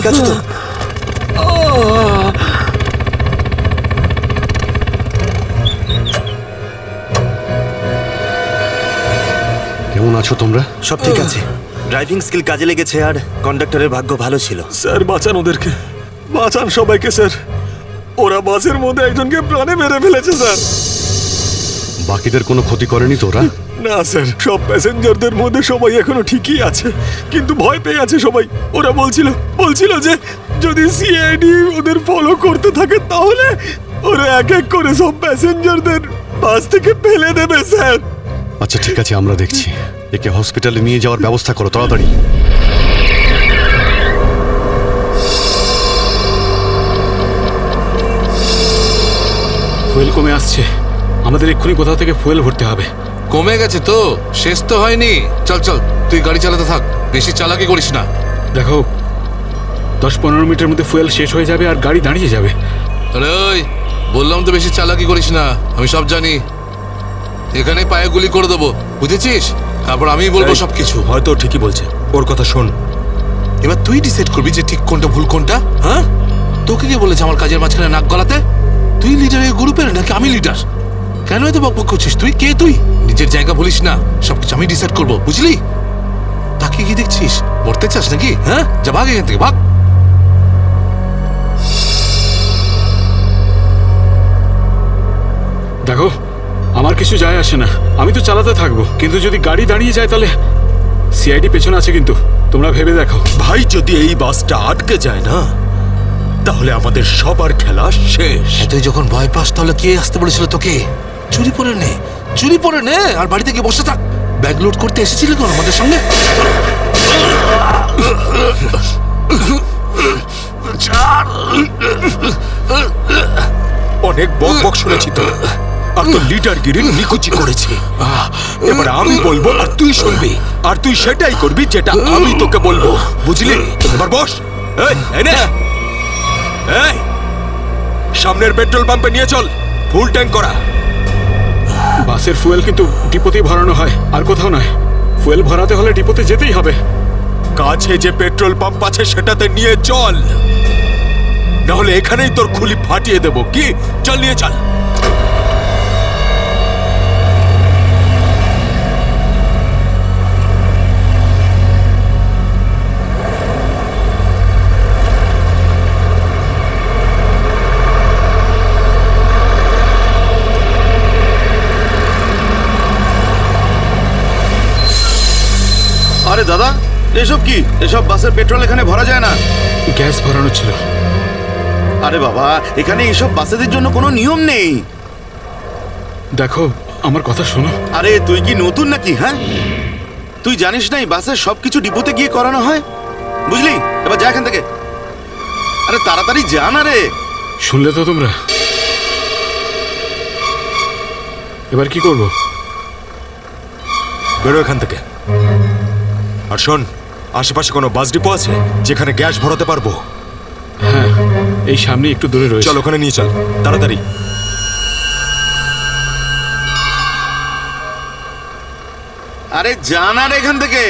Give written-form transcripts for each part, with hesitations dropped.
ঠিক আছে তো? কেমন আছো তোমরা? সব ঠিক আছে। ড্রাইভিং স্কিল কাজে লেগেছে আর কন্ডাক্টরের ভাগ্য ভালো ছিল। স্যার বাঁচান ওদেরকে, বাঁচান সবাইকে স্যার। ওরা বাসের মধ্যে একজনকে প্রাণে মেরে ফেলেছে স্যার। বাকিদের কোনো ক্ষতি করেনি তো ওরা? না স্যার, সব প্যাসেঞ্জারদের মধ্যে সবাই এখনো ঠিকই আছে, কিন্তু ভয় পেয়ে আছে সবাই। ওরা বলছিল যে যদি সিআইডি ওদের ফলো করতে থাকে তাহলে ওরা এক এক করে সব প্যাসেঞ্জারদের বাস থেকে ফেলে দেবে স্যার। আচ্ছা ঠিক আছে, আমরা দেখছি। একে হসপিটালে নিয়ে যাওয়ার ব্যবস্থা করো তাড়াতাড়ি। ফুয়েল কমে আসছে, আমাদের এক্ষুনি কোথাও থেকে ফুয়েল ভরতে হবে। কমে গেছে তো, শেষ তো হয়নি। চল চল, তুই গাড়ি চালাতে থাক, বেশি চালাকি করিস না। দেখো 10-15 মিনিটের মধ্যে ফুয়েল শেষ হয়ে যাবে আর গাড়ি দাঁড়িয়ে যাবে। আরে ওই বললাম তো বেশি চালাকি করিস না, আমি সব জানি। এখানে পায়ে গুলি করে দেবো, বুঝেছিস? তারপর আমি বলবো সবকিছু। হয়তো ঠিকই বলছে, ওর কথা শোন। এবার তুই ডিসাইড করবি যে ঠিক কোনটা ভুল কোনটা। হ্যাঁ, তোকে কে বলেছে আমার কাজের মাঝখানে নাক গলাতে? তুই লিডার এই গ্রুপের নাকি আমি লিডার? কেন এত বকবক করছিস? তুই কে? তুই নিজের জায়গা বলিস না, সবকিছু আমি ডিসাইড করবো, বুঝলি? তাকে কি দেখছিস? মরতে চাস নাকি? হ্যাঁ, যা ভাগ এখান থেকে, ভাগ। দেখো আমার কিছু যায় আসে না, আমি তো চালাতে থাকবো, কিন্তু যদি গাড়ি দাঁড়িয়ে যায় তাহলে সিআইডি পেছনে আছে, কিন্তু তোমরা ভেবে দেখো। ভাই, যদি এই বাসটা আটকে যায় না তাহলে আমাদের সবার খেলা শেষ। তুই যখন ভয় পাস তাহলে কে আসতে বলেছিল তোকে? চুরি পরে নে আর বাড়িতে গিয়ে বসে থাক। ব্যাগ লোড করতে এসেছিলি কোন আমাদের সঙ্গে? অনেক বক শুনেছি তো, আর তো লিডারগিরি নিকুচি করেছি। এবার আমি বলবো আর তুই শুনবি, আর তুই সেটাই করবি যেটা আমি তোকে বলবো, বুঝলি? এবার বস। এই সামনের পেট্রোল পাম্পে নিয়ে চল, ফুল ট্যাঙ্ক করা। বাসের ফুয়েল কিন্তু ডিপোতেই ভরানো হয়, আর কোথাও নয়। ফুয়েল ভরাতে হলে ডিপোতে যেতেই হবে। কাছে যে পেট্রোল পাম্প আছে সেটাতে নিয়ে চল, নাহলে এখানেই তোর খুলি ফাটিয়ে দেবো। কি? চল নিয়ে চল। আরে দাদা, এসব কি? এসব বাসের পেট্রোল এখানে ভরা যায় না। গ্যাস ভরানো ছিল। আরে বাবা, এখানে এইসব বাসেদের জন্য কোনো নিয়ম নেই। দেখো আমার কথা শোনো। আরে তুই কি নতুন নাকি? হ্যাঁ, তুই জানিস না এই বাসের সবকিছু ডিপোতে গিয়ে করানো হয়, বুঝলি? এবার যা এখান থেকে। আরে তাড়াতাড়ি যা না রে। শুনলে তো তোমরা? এবার কি করবো? বেরো এখান থেকে। আর শোন, আশেপাশে কোনো বাস ডিপো আছে যেখানে গ্যাস ভরাতে পারবো? হ্যাঁ, এই সামনে একটু দূরে রয়েছে। চল ওখানে নিয়ে চল তাড়াতাড়ি। আরে যা না রে এখান থেকে।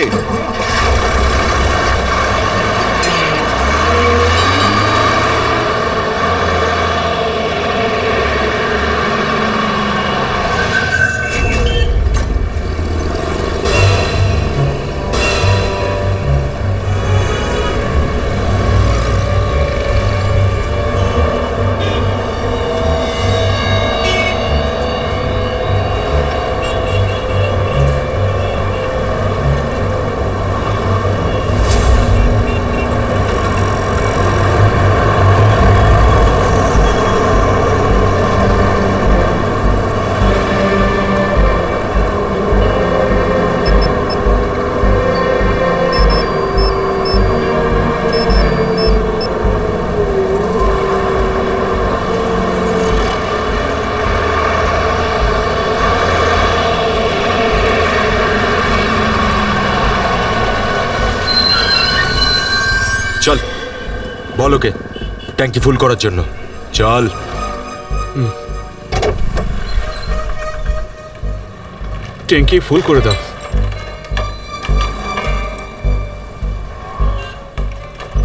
চল, বল ওকে ট্যাঙ্কি ফুল করার জন্য। চল। ট্যাঙ্কি ফুল করে দাও।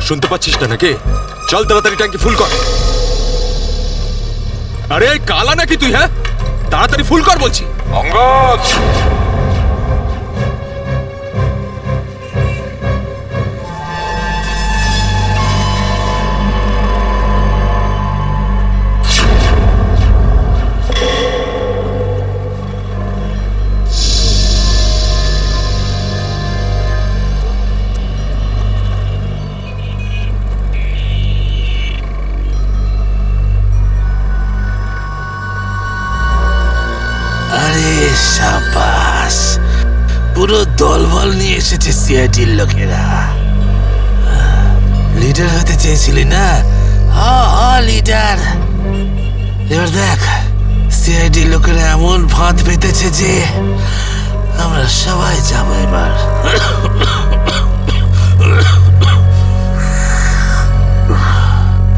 শুনতে পাচ্ছিস না নাকি? চল তাড়াতাড়ি ট্যাঙ্কি ফুল কর। আরে কালা নাকি তুই? হ্যাঁ, তাড়াতাড়ি ফুল কর বলছি। অঙ্গদ, সাবাস, পুরো দলবল নিয়ে এসেছে সিআইডির লোকেরা। লিডার হতে চেয়েছিলি না? লিডার। এবার দেখ, সিআইডির লোকেরা এমন ফাঁদ পেতেছে যে আমরা সবাই যাবো এবার।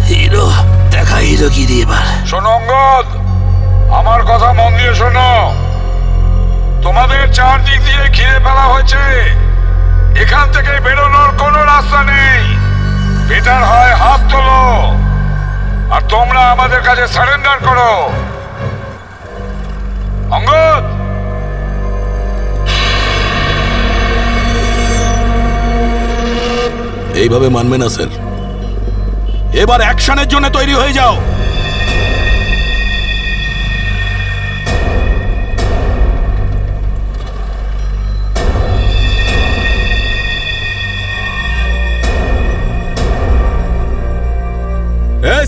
হিরো দেখা, হিরোগিরি এবার। শোনো অঙ্গদ, আমার কথা মন দিয়ে শোনো। তোমাদের চারদিক দিয়ে ঘিরে ফেলা হয়েছে, এখান থেকে বেরোনোর কোনো রাস্তা নেই। বেটার হয় হাত তোলো আর তোমরা আমাদের কাছে সারেন্ডার করো। অঙ্গদ, এইভাবে মানবে না স্যার। এবার অ্যাকশনের জন্য তৈরি হয়ে যাও।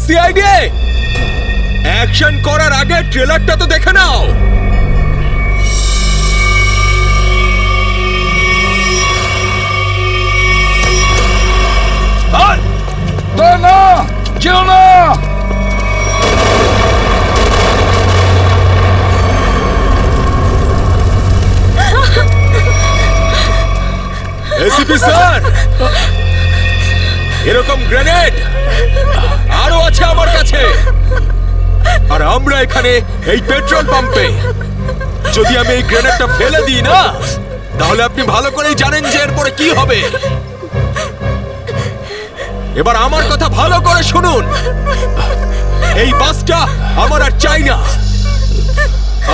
সিআইডি, অ্যাকশন করার আগে ট্রেলারটা তো দেখে নাও। না, যেও না। এসিপি স্যার, এরকম গ্রেনেড আরো আছে আমার কাছে। আর আমরা এখানে এই পেট্রোল পাম্পে, যদি আমি এই গ্রেনেডটা ফেলে দিই না, তাহলে আপনি ভালো করেই জানেন যে এরপরে কি হবে। এবার আমার কথা ভালো করে শুনুন। এই বাসটা আমার আর চাই না।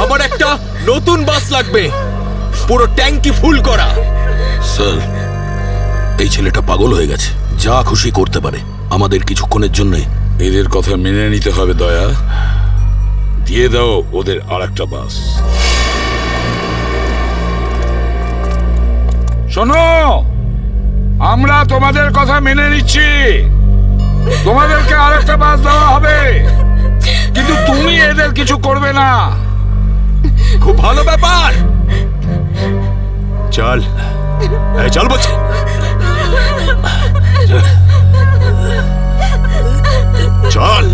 আমার একটা নতুন বাস লাগবে, পুরো ট্যাঙ্কি ফুল করা। স্যার, এই ছেলেটা পাগল হয়ে গেছে, যা খুশি করতে পারে। আমাদের কিছুক্ষণের জন্য এদের কথা মেনে নিতে হবে দয়া। দিয়ে দাও ওদের আর একটা বাস। শোনো, আমরা তোমাদের কথা মেনে নিচ্ছি, তোমাদেরকে আর একটা বাস দেওয়া হবে, কিন্তু তুমি এদের কিছু করবে না। খুব ভালো ব্যাপার। চল, চল বলছি। চল।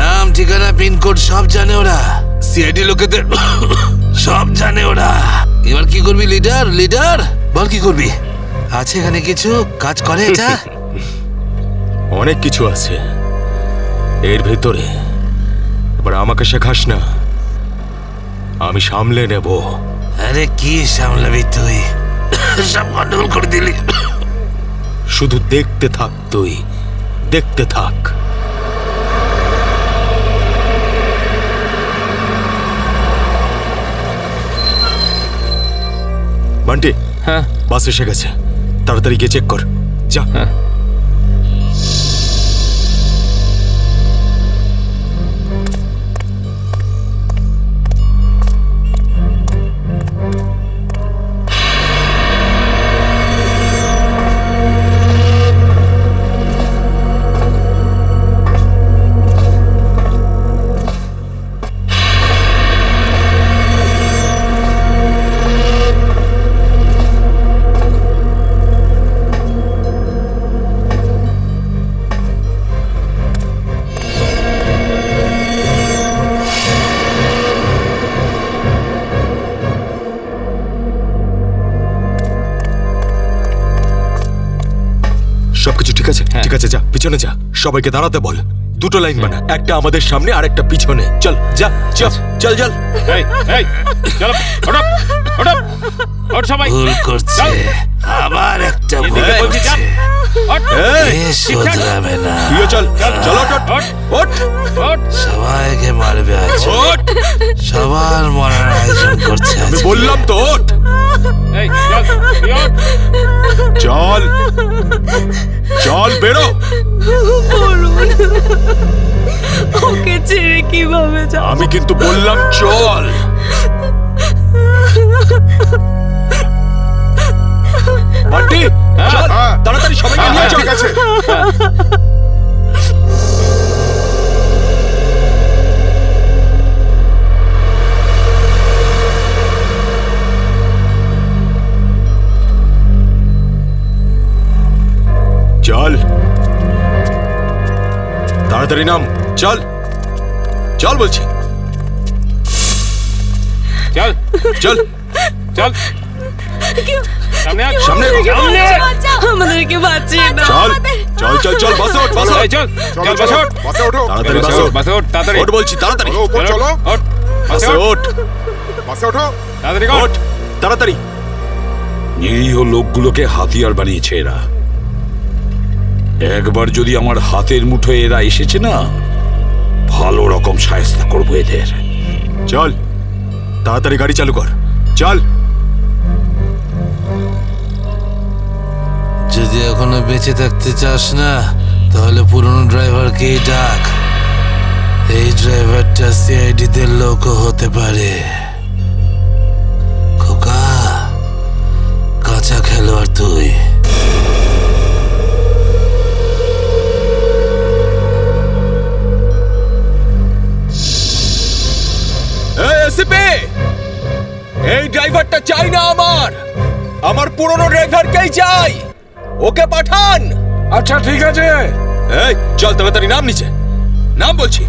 নাম, ঠিকানা, পিনকোড সব জানে ওরা। সিআইডি লোকেদের সব জানে ওরা। এবার কি করবি লিডার? লিডার বল, কি করবি? আছে এখানে কিছু কাজ করে এটা? অনেক কিছু আছে এর ভেতরে। এবার আমাকে শেখাস না, আমি সামলে নেব। আরে কি সামলাবি তুই? সব গন্ডগোল করে দিলি। শুধু দেখতে থাক, তুই দেখতে থাক। বান্টি, হ্যাঁ বাস এসে গেছে, তাড়াতাড়ি গিয়ে চেক কর। যা। সবকিছু ঠিক আছে? ঠিক আছে, যা পিছনে যা, সবাইকে দাঁড়াতে বল। দুটো লাইন বানা, একটা আমাদের সামনে আর একটা পিছনে। চল যা চল চল চল। এই এই চলো ওঠ ওঠ ওঠ সবাই ভুল করছে, আবার একটা ভুল এদিকে বলছি, করছে। চাপ। ওঠ এই, এ শোধরাবে না, তুইও চল চল ওঠ ওঠ ওঠ ওঠ সবাইকে মারবে আজ, ওঠ। সবার মরার আয়োজন করছে আজ। আমি বললাম তো ওঠ। এই চল তুই ওঠ। চল চল বেরো। ওকে ছেড়ে কিভাবে যাব? আমি কিন্তু বললাম চল। বান্টি চল তাড়াতাড়ি সবাইকে নিয়ে চল। ঠিক আছে চল তাড়াতাড়ি নাম, চল চল বলছি, চল চল চল সামনে আয় সামনে সামনে আমাদেরকে বাঁচিয়ে দাও। চল চল চল চল বাসে ওঠ বাসে এই চল চল বাস ওঠ বাসে ওঠো তাড়াতাড়ি বাস বাসে ওঠ ওঠ বাস ওঠ তাড়াতাড়ি ওঠ বলছি তাড়াতাড়ি চলো উপর চলো ওঠ বাসে বাসে ওঠ ওঠ বাসে ওঠো তাড়াতাড়ি ওঠ ওঠ তাড়াতাড়ি। নিরীহ লোকগুলোকে হাতিয়ার বানিয়েছে এরা। একবার যদি আমার হাতের মুঠোয় এরা এসেছে না, ভালো রকম শায়েস্তা করবো এদের। চল তাড়াতাড়ি গাড়ি চালু কর, চল। যদি এখনো বেঁচে থাকতে চাস না, তাহলে পুরনো ড্রাইভারকেই ডাক। এই ড্রাইভারটা সিআইডি দের লোকও হতে পারে। খোকা, কাঁচা খেলোয়াড় তুই। এই এসিপি, এই ড্রাইভারটা চাই না আমার পুরনো ড্রাইভারকেই চাই, ওকে পাঠান। আচ্ছা ঠিক আছে। এই চল তাড়াতাড়ি নাম নিচে, নাম বলছি।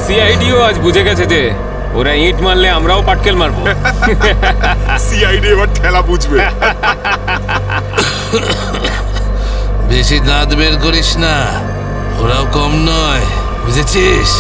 সিআইডিও আজ বুঝে গেছে যে ওরা ইট মারলে আমরাও পাটকেল মারবো। সিআইডি এবার ঠেলা বুঝবে। বেশি দাঁত বের করিস না, ওরাও কম নয়, বুঝেছিস?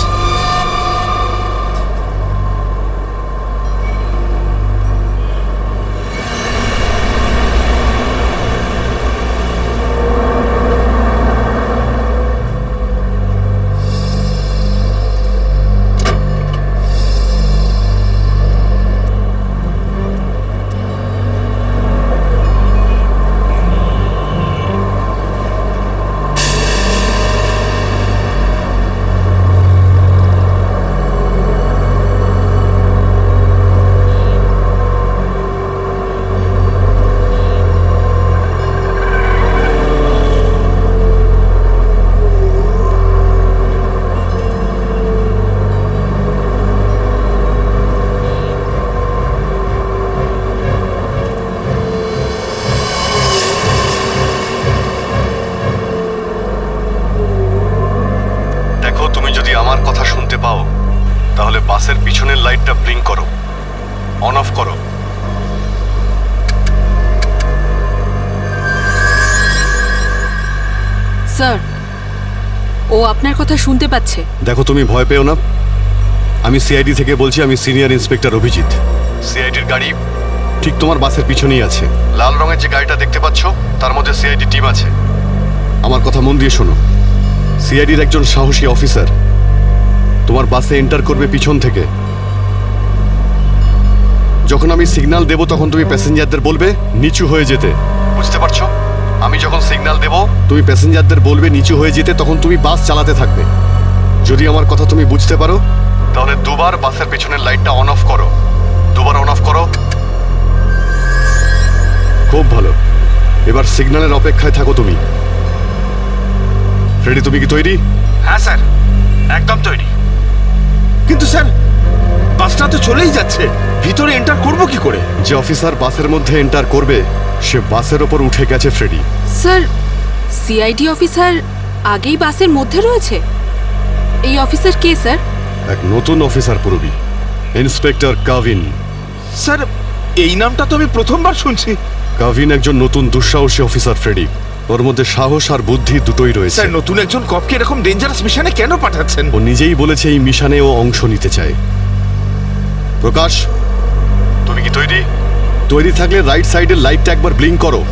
তাহলে বাসের পিছনের লাইটটা ব্লিঙ্ক করো, অন অফ করো। স্যার, ও আপনার কথা শুনতে পাচ্ছে। দেখো, তুমি ভয় পেও না। আমি সিআইডি থেকে বলছি, আমি সিনিয়র ইন্সপেক্টর অভিজিৎ। সিআইডির গাড়ি ঠিক তোমার বাসের পিছনেই আছে। লাল রঙের যে গাড়িটা দেখতে পাচ্ছ, তার মধ্যে সিআইডি টিম আছে। আমার কথা মন দিয়ে শোনো। সিআইডির একজন সাহসী অফিসার তোমার বাসে এন্টার করবে পিছন থেকে। যখন আমি সিগন্যাল দেব তখন তুমি প্যাসেঞ্জারদের বলবে নিচু হয়ে যেতে, বুঝতে পারছো? আমি যখন সিগন্যাল দেব তুমি প্যাসেঞ্জারদের বলবে নিচু হয়ে যেতে, তখন তুমি বাস চালাতে থাকবে। যদি আমার কথা তুমি বুঝতে পারো তাহলে দুবার বাসের পেছনের লাইটটা অন অফ করো। দুবার অন অফ করো। খুব ভালো। এবার সিগন্যালের অপেক্ষায় থাকো তুমি। ফ্রেডি, তুমি কি তৈরি? হ্যাঁ স্যার, একদম তৈরি। কিন্তু স্যার, বাসটা তো চলেই যাচ্ছে, ভিতরে এন্টার করব কি করে? যে অফিসার বাসের মধ্যে এন্টার করবে সে বাসের ওপর উঠে গেছে ফ্রেডি। স্যার, সিআইডি অফিসার আগেই বাসের মধ্যে রয়েছে। এই অফিসার কে স্যার? এক নতুন অফিসার পুরবি, ইন্সপেক্টর কাভিন। স্যার, এই নামটা তো আমি প্রথমবার শুনছি। কাভিন একজন নতুন দুঃসাহসী অফিসার ফ্রেডি। ওর মধ্যে সাহস আর বুদ্ধি দুটোই রয়েছে। স্যার, নতুন একজন কপকে এরকম ডেঞ্জারাস মিশনে কেন পাঠাচ্ছেন? ও নিজেই বলেছে এই মিশনে ও অংশ নিতে চায়। প্রকাশ, তুমি কি তৈরি? তৈরি থাকলে রাইট সাইডের লাইটটা একবার ব্লিঙ্ক করো।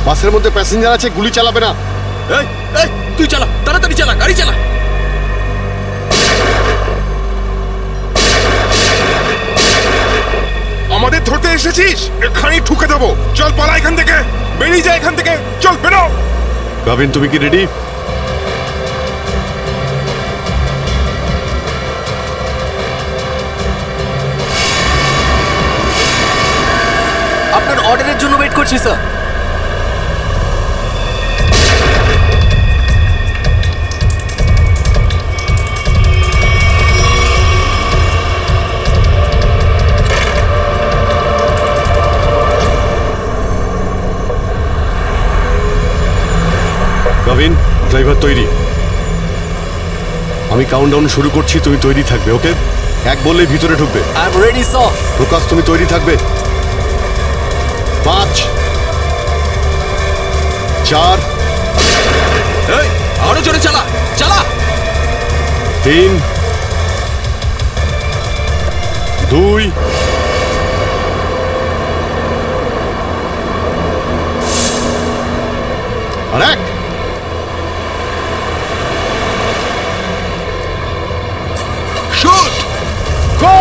বাসের মধ্যে প্যাসেঞ্জার আছে, গুলি চালাবে না। এই এই তুই চালা, তাড়াতাড়ি চালা, গাড়ি চালা। আমাদের ধরতে এসেছিস? এখানেই ঠুকে দেবো। চল পালা এখান থেকে, বেরিয়ে যা এখান থেকে, চল বেরো। কাভিন, তুমি কি রেডি? আপনার অর্ডারের জন্য ওয়েট করছি স্যার। কাভিন, ড্রাইভার তৈরি। আমি কাউন্টডাউন শুরু করছি, তুমি তৈরি থাকবে। ওকে, এক বললেই ভিতরে ঢুকবে। I am ready sir. Prakash, তুমি তৈরি থাকবে। 5 4 এই আরো জোরে চালা, চালা। 3 2 আর 1। শুট, গো!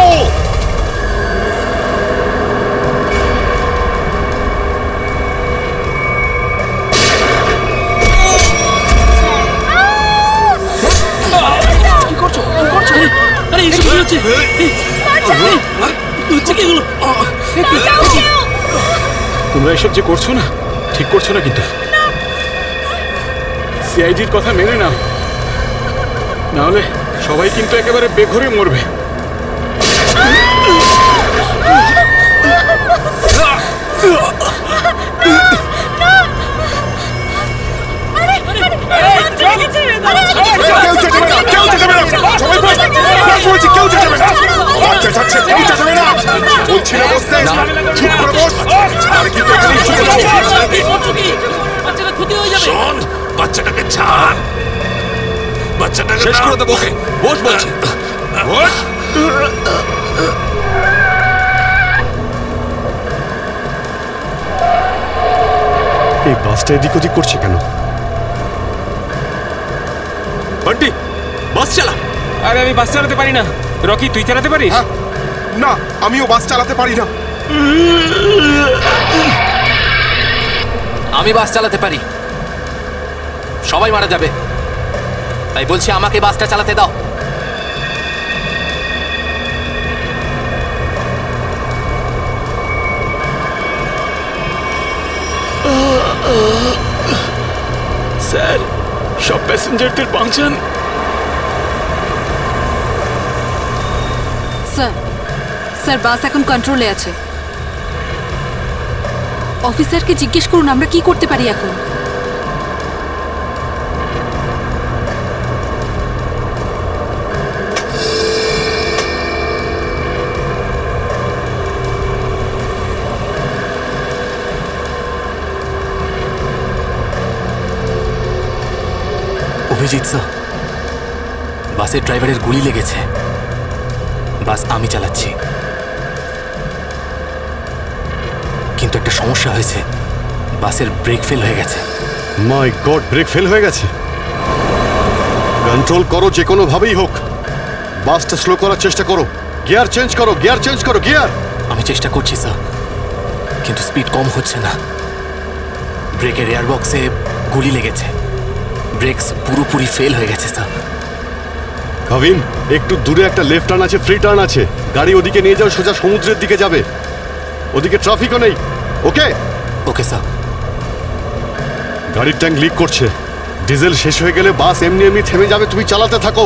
কি করছো? কি করছো? আরে এসব কি হচ্ছে? হচ্ছে কি এগুলো? তোমরা এসব যে করছো না, ঠিক করছো না কিন্তু। সিআইডির কথা মেনে নাও, নাহলে সবাই কিন্তু একেবারে বেঘরে মরবে। শোন, বাচ্চাটাকে ছাড়, বাচ্চাটাকে শেষ করে দেবো। বস বলছি, বস। এই বাসটা এদিক ওদিক করছে কেন? বান্টি, বাস চালা। আরে আমি বাস চালাতে পারি না। রকি, তুই চালাতে পারিস? না, আমিও বাস চালাতে পারি না। আমি বাস চালাতে পারি। সবাই মারা যাবে, তাই বলছি আমাকে বাসটা চালাতে দাও। স্যার, সব প্যাসেঞ্জারদের বাঁচান। স্যার, স্যার বাস এখন কন্ট্রোলে আছে। অফিসারকে জিজ্ঞেস করুন আমরা কি করতে পারি এখন। অভিজিৎ স্যার, বাসের ড্রাইভারের গুলি লেগেছে। বাস আমি চালাচ্ছি, কিন্তু একটা সমস্যা হয়েছে। বাসের ব্রেক ফেল হয়ে গেছে। মাই গড, ব্রেক ফেল হয়ে গেছে। কন্ট্রোল করো যে কোনো ভাবেই হোক। বাসটা স্লো করার চেষ্টা করো। গিয়ার চেঞ্জ করো, গিয়ার চেঞ্জ করো, গিয়ার। আমি চেষ্টা করছি স্যার, কিন্তু স্পিড কম হচ্ছে না। ব্রেকের এয়ার বক্সে গুলি লেগেছে। ব্রেকস পুরোপুরি ফেল হয়ে গেছে স্যার। কাবিন, একটু দূরে একটা লেফট টার্ন আছে, ফ্রি টার্ন আছে। গাড়ি ওদিকে নিয়ে যাও, সোজা সমুদ্রের দিকে যাবে। ওদিকে ট্রাফিকও নেই। ওকে ওকে স্যার। গাড়ির ট্যাঙ্ক লিক করছে। ডিজেল শেষ হয়ে গেলে বাস এমনি এমনি থেমে যাবে। তুমি চালাতে থাকো।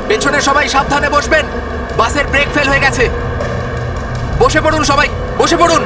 পেছনে সবাই সাবধানে বসবেন। বাসের ব্রেক ফেল হয়ে গেছে। বসে পড়ুন সবাই, বসে পড়ুন।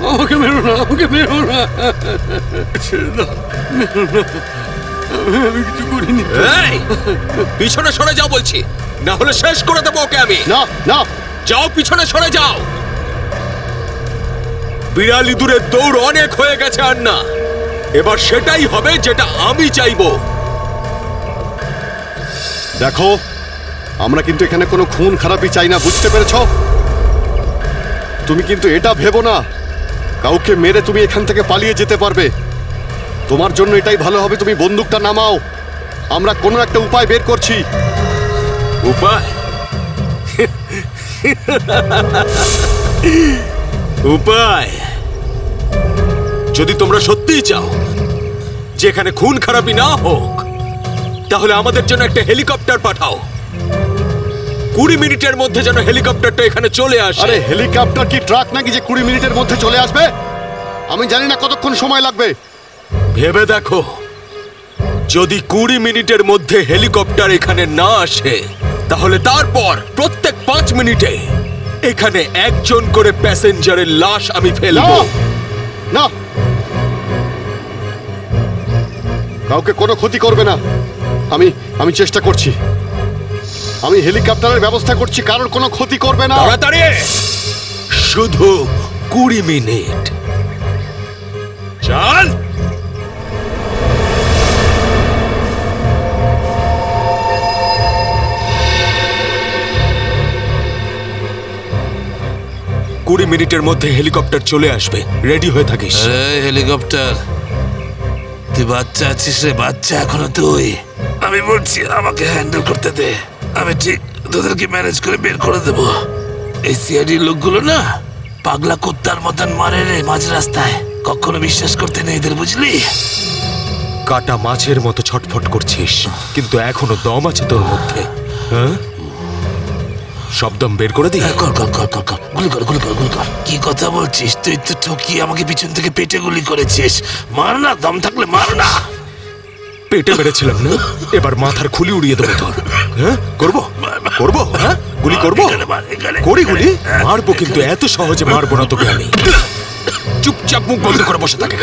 আমাকে মেরো না, আমাকে মেরো না, ছেড়ে দাও, মেরো না, আমি কিছু করিনি। পিছনে সরে যাও বলছি, না হলে শেষ করে দেবো ওকে আমি। না না, যাও পিছনে সরে যাও। বিড়াল ইঁদুরের দৌড় অনেক হয়ে গেছে আর না, এবার সেটাই হবে যেটা আমি চাইবো। দেখো, আমরা কিন্তু এখানে কোনো খুন খারাপি চাই না, বুঝতে পেরেছো? তুমি কিন্তু এটা ভেবো না কাউকে মেরে তুমি এখান থেকে পালিয়ে যেতে পারবে। তোমার জন্য এটাই ভালো হবে তুমি বন্দুকটা নামাও। আমরা কোনো একটা উপায় বের করছি। উপায়? উপায়? যদি তোমরা সত্যিই চাও যে এখানে খুন খারাপি না হোক, তাহলে আমাদের জন্য একটা হেলিকপ্টার পাঠাও। 20 মিনিটের মধ্যে যেন হেলিকপ্টারটা এখানে চলে আসে। আরে হেলিকপ্টার কি ট্রাক নাকি যে 20 মিনিটের মধ্যে চলে আসবে? আমি জানি না কতক্ষণ সময় লাগবে। ভেবে দেখো, যদি 20 মিনিটের মধ্যে হেলিকপ্টার এখানে না আসে, তাহলে তারপর প্রত্যেক 5 মিনিটে এখানে একজন করে প্যাসেঞ্জারের লাশ আমি ফেলবো। না, কাউকে কোনো ক্ষতি করবে না। আমি চেষ্টা করছি। আমি হেলিকপ্টারের ব্যবস্থা করছি, কারোর কোনো ক্ষতি করবে না। তাড়াতাড়ি, শুধু 20 মিনিট। চল। কুড়ি মিনিটের মধ্যে হেলিকপ্টার চলে আসবে, রেডি হয়ে থাকিস। হেলিকপ্টার তুই বাচ্চা আছিস রে, বাচ্চা এখনো তুই। আমি বলছি আমাকে হ্যান্ডেল করতে দে, আমি ঠিক তোদেরকে ম্যানেজ করে বের করে দেব। এই সিআইডির লোকগুলো না পাগলা কুত্তার মতন মারে রে মাঝ রাস্তায়, কখনো বিশ্বাস করতে নেই এদের, বুঝলি? কাটা মাছের মতো ছটফট করছিস, কিন্তু এখনো দম আছে তোর মধ্যে। হ্যাঁ, সব দম বের করে দি। কর কর কর কর কর, গুলি কর গুলি কর গুলি কর। কি কথা বলছিস? তুই তো ঠকিয়ে আমাকে পিছন থেকে পেটে গুলি করেছিস। মার না, দম থাকলে মার না। পেটে মেরেছিলাম না, এবার মাথার খুলি উড়িয়ে দেবো তোর। হ্যাঁ, করবো করবো, হ্যাঁ গুলি করবো, করি গুলি, মারবো, কিন্তু এত সহজে মারবো না তোকে আমি। চুপচাপ মুখ বন্ধ করে বসে থাকে।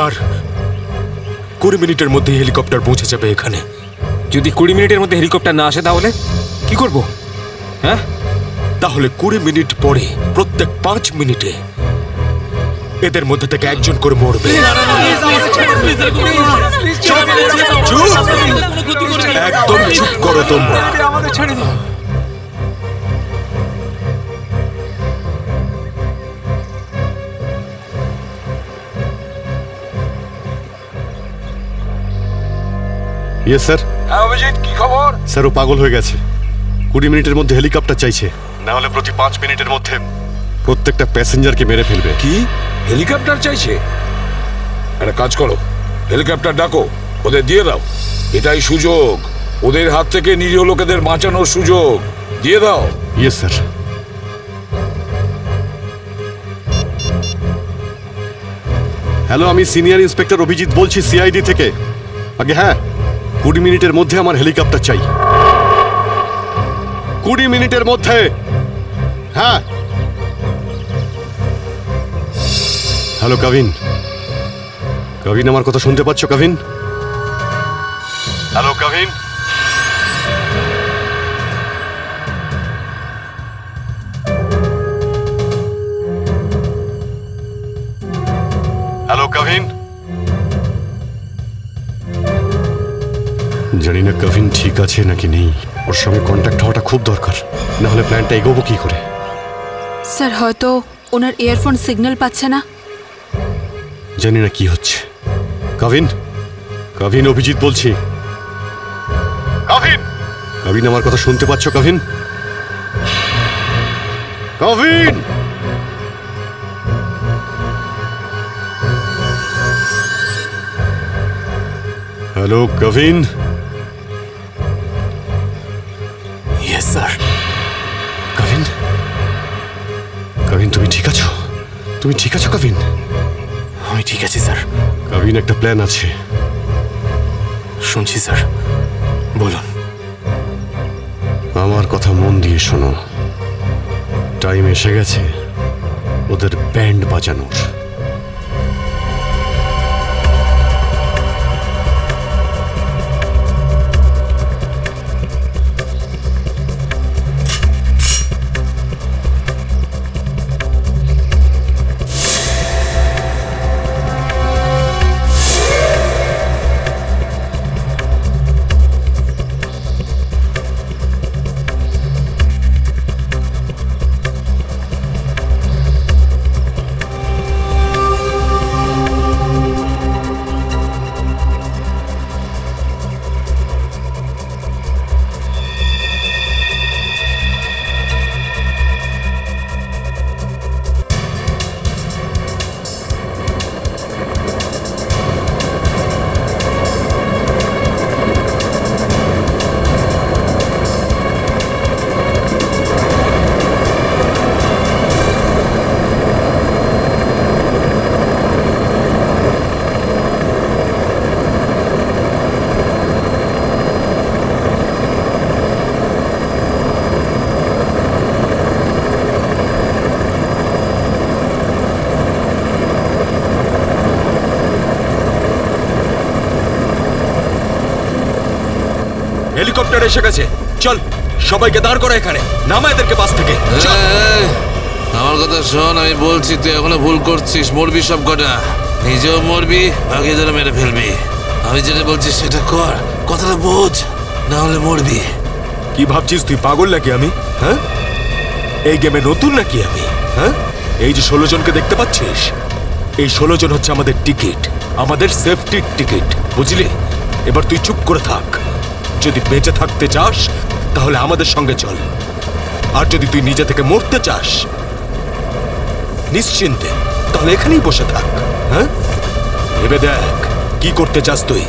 আর 20 মিনিটের মধ্যে হেলিকপ্টার পৌঁছে যাবে এখানে। যদি 20 মিনিটের মধ্যে হেলিকপ্টার না আসে তাহলে কি করব? হ্যাঁ, তাহলে 20 মিনিট পরে প্রত্যেক 5 মিনিটে এদের মধ্যে থেকে একজন করে মরবে। একদম চুপ করো তোমরা। Yes sir. হ্যাঁ অভিজিৎ, কি খবর? স্যার ও পাগল হয়ে গেছে, 20 মিনিটের মধ্যে হেলিকপ্টার চাইছে, না হলে প্রতি 5 মিনিটের মধ্যে প্রত্যেকটা প্যাসেঞ্জারকে মেরে ফেলবে। কি হেলিকপ্টার চাইছে? একটা কাজ করো, হেলিকপ্টার ডাকো, ওদের দিয়ে দাও। এটাই সুযোগ, ওদের হাত থেকে নিরীহ লোকেদের বাঁচানোর সুযোগ। দিয়ে দাও। Yes sir. হ্যালো, আমি সিনিয়র ইন্সপেক্টর অভিজিৎ বলছি সিআইডি থেকে। আগে হ্যাঁ, 20 মিনিটের মধ্যে আমার হেলিকপ্টার চাই। 20 মিনিটের মধ্যে। হ্যাঁ। হ্যালো কাভিন, কাভিন আমার কথা শুনতে পাচ্ছ কাভিন? হ্যালো কাভিন। হ্যালো কাভিন। জানি না কাভিন ঠিক আছে নাকি নেই, ওর সঙ্গে কন্ট্যাক্ট হওয়াটা খুব দরকার, না হলে প্ল্যানটা এগোবো কি করে? স্যার হয়তো ওনার ইয়ারফোন সিগন্যাল পাচ্ছে না। জানি না কি হচ্ছে। কাভিন, কাভিন অভিজিৎ বলছি। কাভিন, কাভিন আমার কথা শুনতে পাচ্ছ Kavin? Kavin, hello Kavin. Yes sir. Kavin, Kavin তুমি ঠিক আছো? তুমি ঠিক আছো কাভিন? আমি ঠিক আছি স্যার। কাভিন একটা প্ল্যান আছে। শুনছি স্যার, বলুন। আমার কথা মন দিয়ে শোনো, টাইম এসে গেছে ওদের ব্যান্ড বাজানোর। হেলিকপ্টার এসে গেছে, চল সবাইকে দাঁড় করা এখানে, নামা এদেরকে বাস থেকে। আমার কথা শোন, আমি বলছি তুই এখনো ভুল করছিস, মরবি সব কটা, নিজেও মরবি, বাকিদের মেরে ফেলবি। আমি যেটা বলছি সেটা কর, কথাটা বোঝ, না হলে মরবি। কি ভাবছিস তুই পাগল নাকি আমি? হ্যাঁ, এই গেমে নতুন নাকি আমি? হ্যাঁ, এই যে 16 জনকে দেখতে পাচ্ছিস, এই 16 জন হচ্ছে আমাদের টিকিট, আমাদের সেফটির টিকিট, বুঝলি? এবার তুই চুপ করে থাক। যদি বেঁচে থাকতে চাস তাহলে আমাদের সঙ্গে চল, আর যদি তুই নিজে থেকে মরতে চাস নিশ্চিন্তে তাহলে এখানেই বসে থাক। হ্যাঁ, ভেবে দেখ কি করতে চাস তুই।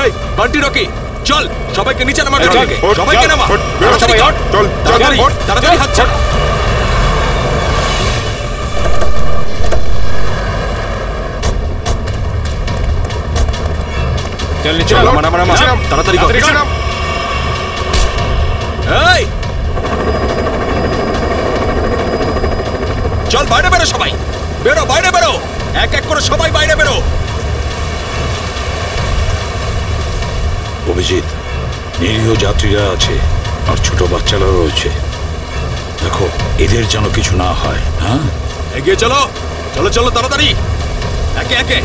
এই বান্টি রকি, চল সবাইকে নিচে নামা, সবাইকে নামা, তাড়াতাড়ি হাত ছাড়। চল নিচে নামা, তাড়াতাড়ি কর। এই চল বাইরে বেরো, সবাই বেরো, বাইরে বেরো, এক এক করে সবাই বাইরে বেরো। অভিজিৎ, নিরীহ যাত্রীরা আছে আর ছোট বাচ্চারা রয়েছে, দেখো এদের যেন কিছু না হয়। হ্যাঁ, এগিয়ে চলো, চলো চলো তাড়াতাড়ি, একে একে।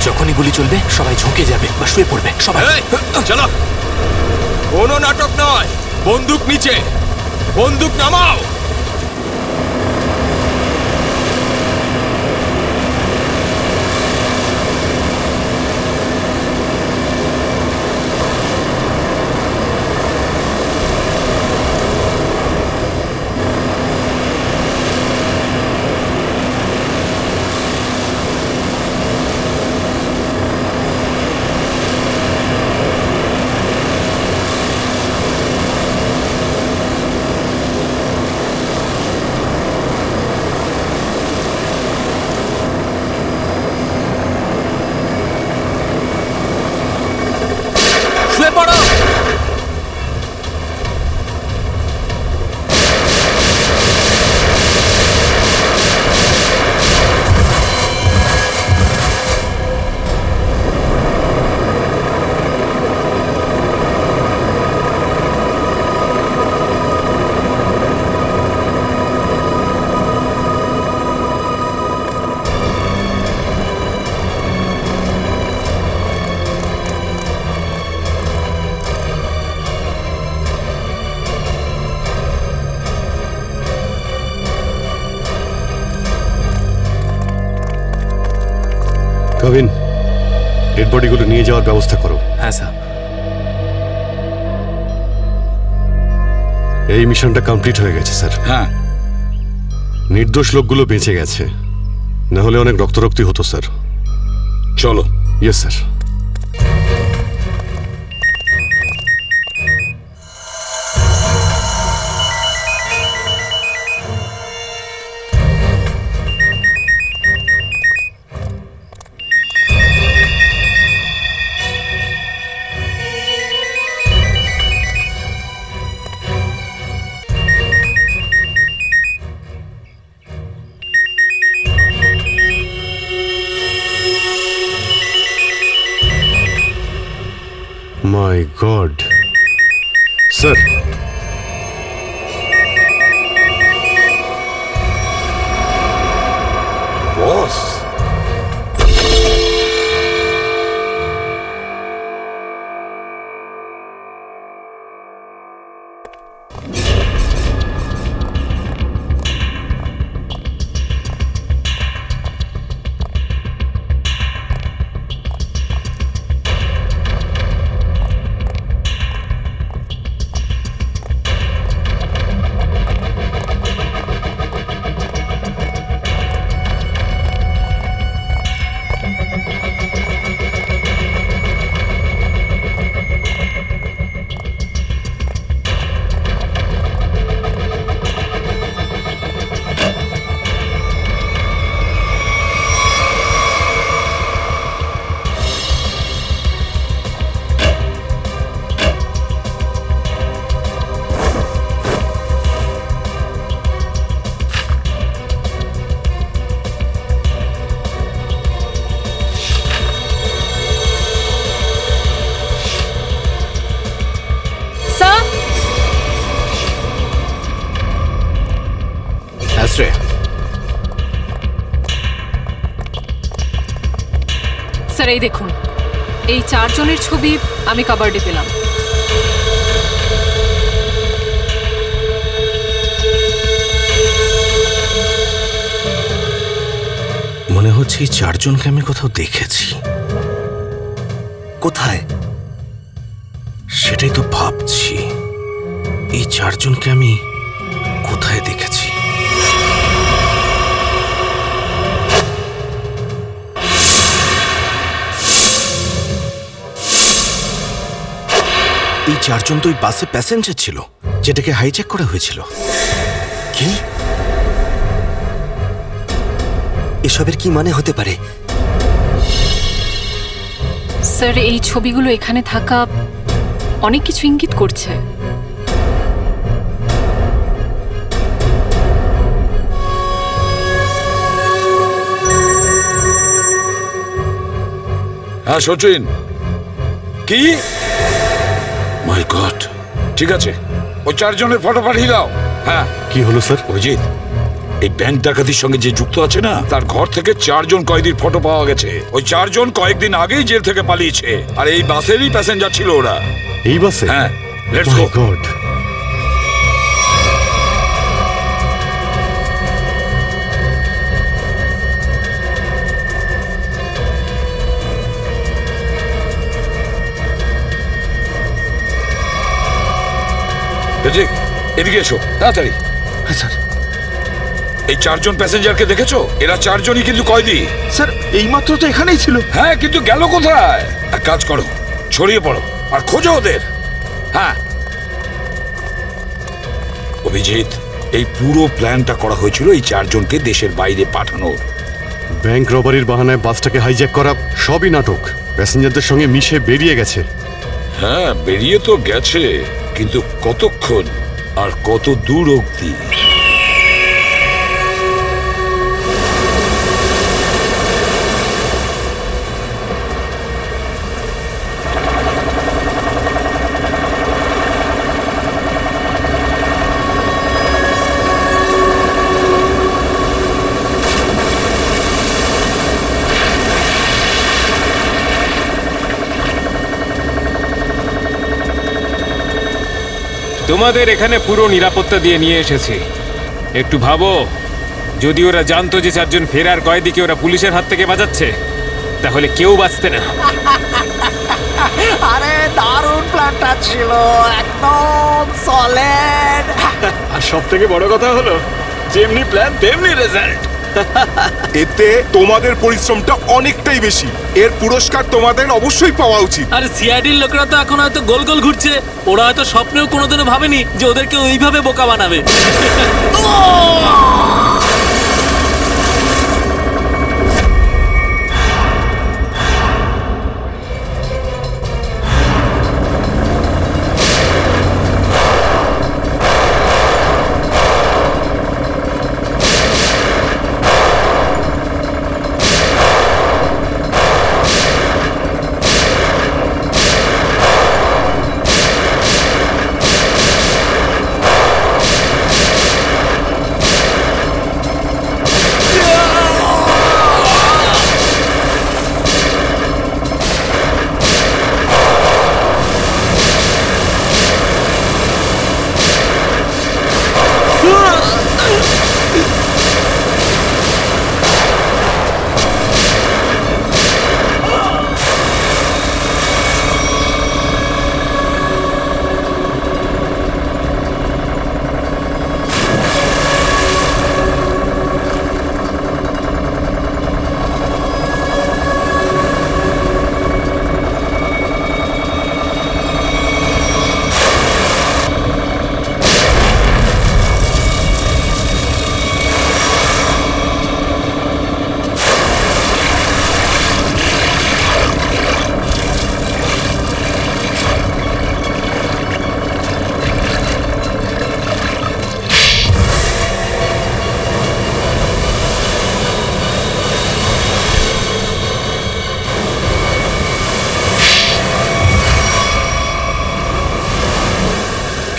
যখনই গুলি চলবে সবাই ঝুঁকে যাবে বা শুয়ে পড়বে সবাই। চলো, কোনো নাটক নয়, বন্দুক নিচে, বন্দুক নামাও। কবিন, ডেড বডিগুলো নিয়ে যাওয়ার ব্যবস্থা করো। হ্যাঁ স্যার। এই মিশনটা কমপ্লিট হয়ে গেছে স্যার। হ্যাঁ, নির্দোষ লোকগুলো বেঁচে গেছে, না হলে অনেক রক্তারক্তি হতো স্যার। চলো। Yes sir. My God, sir. Boss. Sir এই দেখুন, এই 4 জনের ছবি আমি কাবার্ডে পেলাম। মনে হচ্ছে এই 4 জনকে আমি কোথাও দেখেছি। কোথায় সেটাই তো ভাবছি। এই 4 জনকে আমি কোথায় দেখেছি? এই 4 জন তো ওই বাসে প্যাসেঞ্জার ছিল যেটাকে হাইজ্যাক করা হয়েছিল। কি? এসবের কি মানে হতে পারে? স্যার এই ছবিগুলো এখানে থাকা অনেক কিছু ইঙ্গিত করছে। হ্যাঁ সচিন, কি? মাই গড, ঠিক আছে, ওই 4 জনের ফটো পাঠিয়ে দাও। হ্যাঁ। কি হলো স্যার? অভিজিৎ, এই ব্যাংক ডাকাতির সঙ্গে যে যুক্ত আছে না, তার ঘর থেকে 4 জন কয়েদির ফটো পাওয়া গেছে। ওই 4 জন কয়েকদিন আগেই জেল থেকে পালিয়েছে, আর এই বাসেরই প্যাসেঞ্জার ছিল ওরা। এই বাসে? হ্যাঁ, লেটস গো। গড। এদিকে এসো তাড়াতাড়ি। হ্যাঁ স্যার। এই 4 জন প্যাসেঞ্জারকে দেখেছো? এরা 4 জনই কিন্তু কয়েদি। স্যার এইমাত্র তো এখানেই ছিল। হ্যাঁ, কিন্তু গেল কোথায়? এক কাজ করো, ছড়িয়ে পড়ো আর খোঁজো ওদের। হ্যাঁ অভিজিৎ, এই পুরো প্ল্যানটা করা হয়েছিল এই 4 জনকে দেশের বাইরে পাঠানোর। ব্যাংক রবারির বাহানায় বাসটাকে হাইজ্যাক করা সবই নাটক। প্যাসেঞ্জারদের সঙ্গে মিশে বেরিয়ে গেছে। হ্যাঁ বেরিয়ে তো গেছে, কিন্তু কতক্ষণ আর কত দূর অবধি? তোমাদের এখানে পুরো নিরাপত্তা দিয়ে নিয়ে এসেছি। একটু ভাবো, যদি ওরা জানতো যে 4 জন ফেরার কয়েদিকে ওরা পুলিশের হাত থেকে বাঁচাচ্ছে, তাহলে কেউ বাঁচতে না। আরে দারুণ প্ল্যানটা ছিল, একদম সলিড। আর সব থেকে বড় কথা হলো, যেমনি প্ল্যান তেমনি রেজাল্ট। এতে তোমাদের পরিশ্রমটা অনেকটাই বেশি। এর পুরস্কার তোমাদের অবশ্যই পাওয়া উচিত। আর সিআইডির লোকেরা তো এখন হয়তো গোল গোল ঘুরছে। ওরা হয়তো স্বপ্নেও কোনোদিনও ভাবেনি যে ওদেরকে ওইভাবে বোকা বানাবে।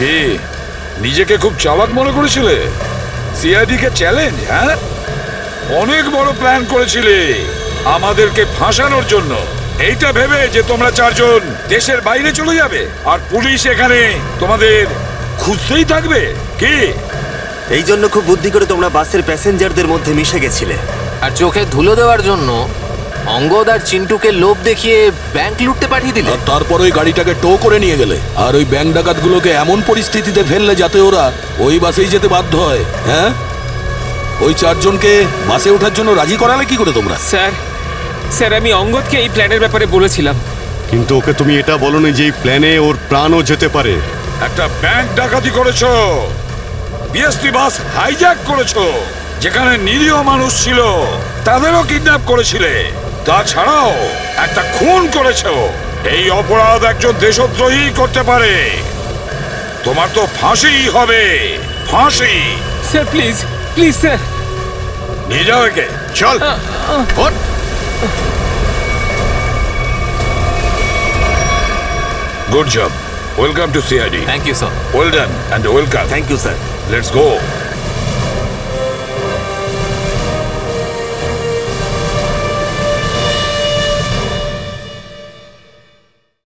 কি নিজেকে খুব চালাক মনে করেছিলে? সিআইডি কে চ্যালেঞ্জ? হ্যাঁ, অনেক বড় প্ল্যান করেছিলে। আমাদেরকে ফাঁসানোর জন্য, এইটা ভেবে যে তোমরা চারজন দেশের বাইরে চলে যাবে আর পুলিশ এখানে তোমাদের খুঁজতেই থাকবে কি? এই জন্য খুব বুদ্ধি করে তোমরা বাসের প্যাসেঞ্জারদের মধ্যে মিশে গেছিলে। আর চোখে ধুলো দেওয়ার জন্য অঙ্গদ আর চিন্টুকে লোভ দেখিয়ে ব্যাংক লুটতে পাঠিয়ে দিলে। আর তারপর ওই গাড়িটাকে টো করে নিয়ে গেলে আর ওই ব্যাংক ডাকাতগুলোকে এমন পরিস্থিতিতে ফেললে যাতে ওরা ওই বাসেই যেতে বাধ্য হয়। হ্যাঁ, ওই চারজনকে বাসে ওঠার জন্য রাজি করালে কি করে তোমরা? স্যার আমি অঙ্গদকে এই প্ল্যানের ব্যাপারে বলেছিলাম, কিন্তু ওকে তুমি এটা বলনি যে এই প্ল্যানে ওর প্রাণও যেতে পারে। একটা ব্যাংক ডাকাতি করেছো, বিএসটি বাস হাইজ্যাক করেছো, যেখানে নিরীহ মানুষ ছিল তাদেরও কিডন্যাপ করেছিলে, তাছাড়াও একটা খুন করেছো। এই অপরাধ একজন দেশদ্রোহী করতে পারে। তোমার তো ফাঁসি হবে, ফাঁসি। স্যার প্লিজ প্লিজ স্যার, নিয়ে যাও একে। চল Good job. Welcome to CID. Thank you, sir. Well done and welcome. Thank you, sir. Let's go.